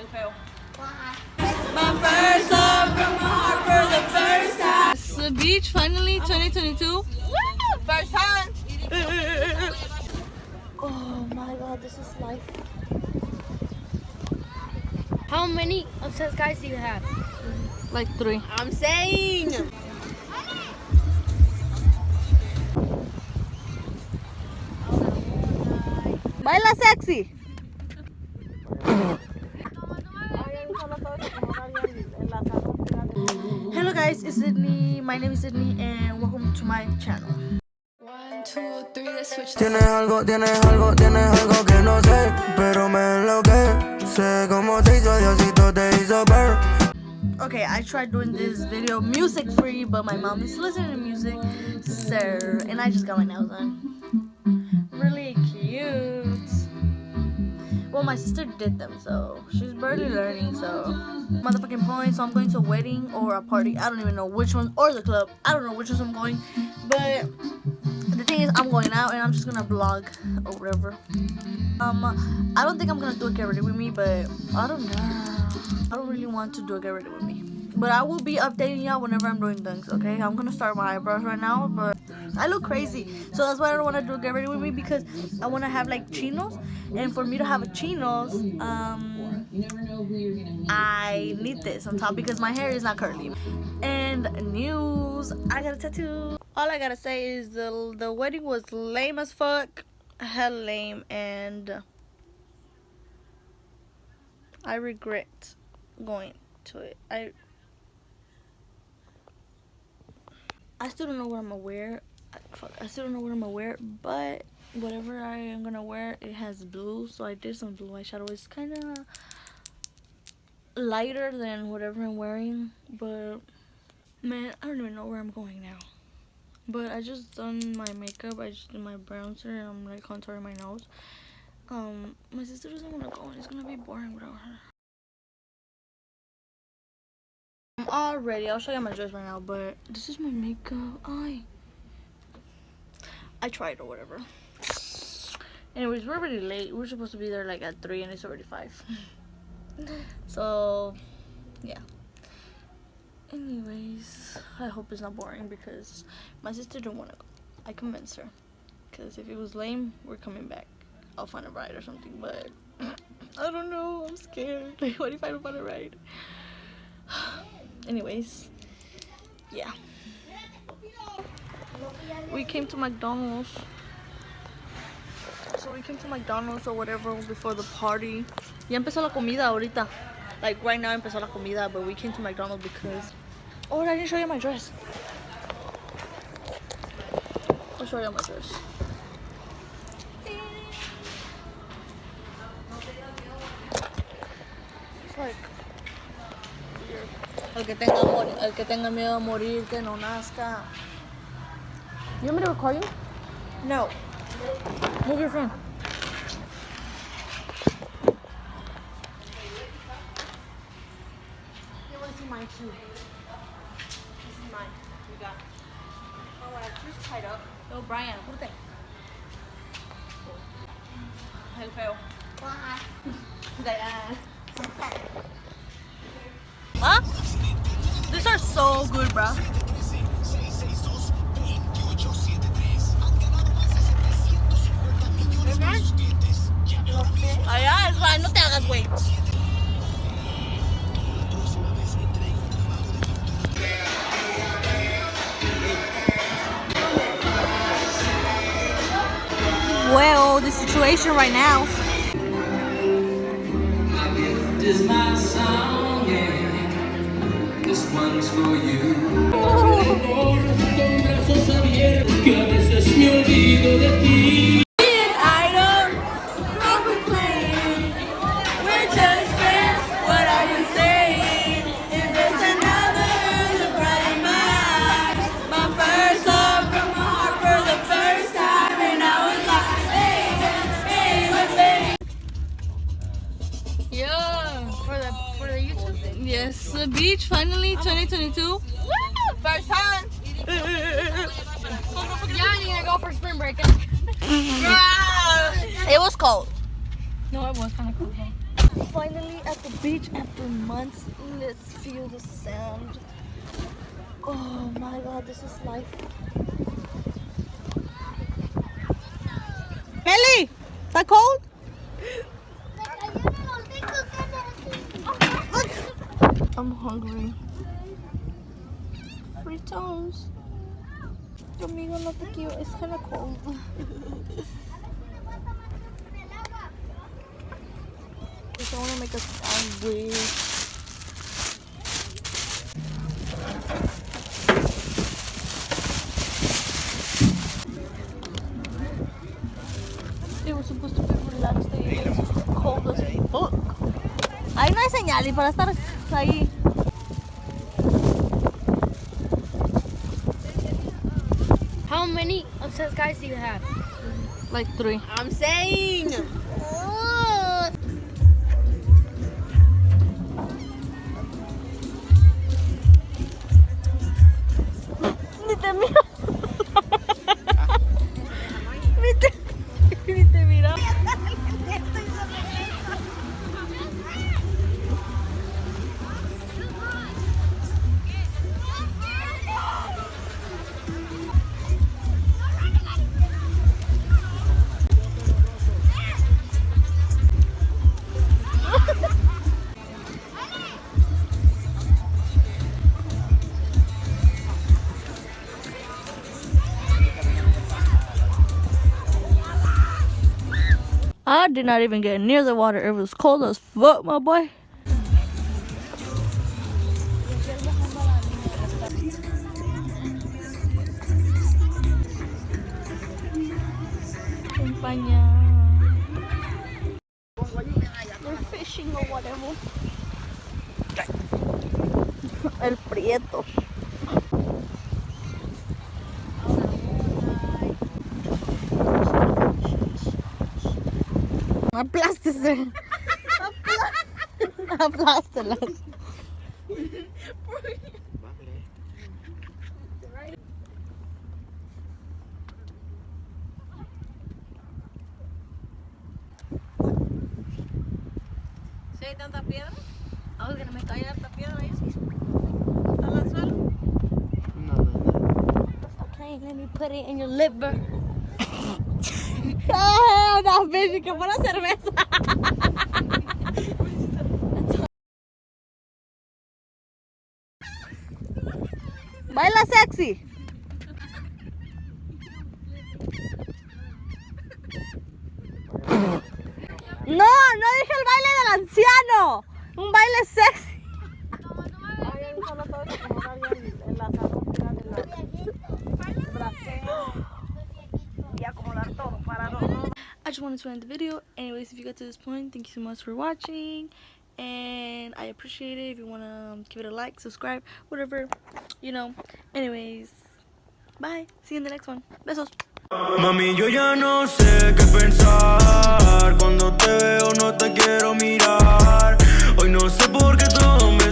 My first love from my heart for the first time. It's the beach finally, 2022. First time. Oh my god, this is life. How many obsessed guys do you have? Like 3. I'm saying. Baila sexy. Hello guys, it's Sydney. My name is Sydney and welcome to my channel. 1, 2, 3, let's switch. Tienes algo que no sé, pero me enloquece. Sé cómo te hizo Diosito, te hizo ver. Okay, I tried doing this video music free, but my mom is listening to music, so, and I just got my nails done. Really cute. Well, my sister did them, so she's barely learning, so motherfucking point. So I'm going to a wedding or a party. I don't even know which one, or the club. I don't know which ones I'm going, but the thing is, I'm going out and I'm just gonna vlog or whatever. I don't think I'm gonna do a get ready with me, but I don't know. I don't really want to do a get ready with me, but I will be updating y'all whenever I'm doing things. Okay, I'm gonna start my eyebrows right now, but I look crazy, so that's why I don't want to do a get ready with me, because I want to have like chinos, and for me to have a chinos, I need this on top because my hair is not curly. And news, I got a tattoo. All I gotta say is the wedding was lame as fuck, hell lame, and I regret going to it. I still don't know what I'm gonna wear. I still don't know what I'm gonna wear, but whatever I am gonna wear, it has blue, so I did some blue eyeshadow. It's kind of lighter than whatever I'm wearing, but man, I don't even know where I'm going now. But I just done my makeup. I just did my bronzer and I'm like contouring my nose. My sister doesn't want to go and it's gonna be boring without her. I'm all ready. I'll show you my dress right now, but this is my makeup. I tried or whatever. Anyways, we're already late. We're supposed to be there like at 3 and it's already 5. So yeah. Anyways, I hope it's not boring because my sister don't want to go. I convinced her, because if it was lame, we're coming back. I'll find a ride or something, but I don't know. I'm scared. Like, what if I don't find a ride? Anyways, yeah. We came to McDonald's. So we came to McDonald's or whatever before the party. Ya empezó la comida ahorita. Like right now empezó la comida, but we came to McDonald's because... Oh, I didn't show you my dress. I'll show you my dress. It's like weird. El que tenga miedo a morir, que no nazca. You want me to record you? No. Move your phone. You want to see mine too? This is mine. We got. Oh, my shoes tied up. Yo, Brian, ponte. El feo. Diane. Huh? These are so good, bro. Allá es fine, no te hagas, güey. Well, the situation right now. This is my song, yeah. This one's for you. Yes, the beach finally, 2022. First time. Y'all need to go for spring break. It was cold. No, it was kind of cool. Finally at the beach after months. Let's feel the sand. Oh my god, this is life. Melly, is that cold? I'm hungry. Free toast. Amigo, no te quiero. It's kind of cold. I want to make a sandwich. It was supposed to be relaxed day. It's cold as fuck. Ahí no hay señal y para estar ahí. How many obsessed guys do you have? Like 3. I'm saying. Ni te miro. Ni te miro. I did not even get near the water. It was cold as fuck, my boy. They're fishing or whatever. El prieto. Aplástese. Aplástelas. ¿Sí hay tanta piedra? I was gonna make ¿Hay harta piedra ahí? ¿Está en el suelo? Okay, let me put it in your liver. Ah, no, baby, que fuera cerveza. Baila sexy. No, no dije el baile del anciano. Un baile sexy. I just wanted to end the video. Anyways, if you got to this point, thank you so much for watching. And I appreciate it. If you want to give it a like, subscribe, whatever, you know. Anyways, bye. See you in the next one. Besos. Mami, yo ya no sé qué pensar. Cuando te veo no te quiero mirar. Hoy no sé por qué todo me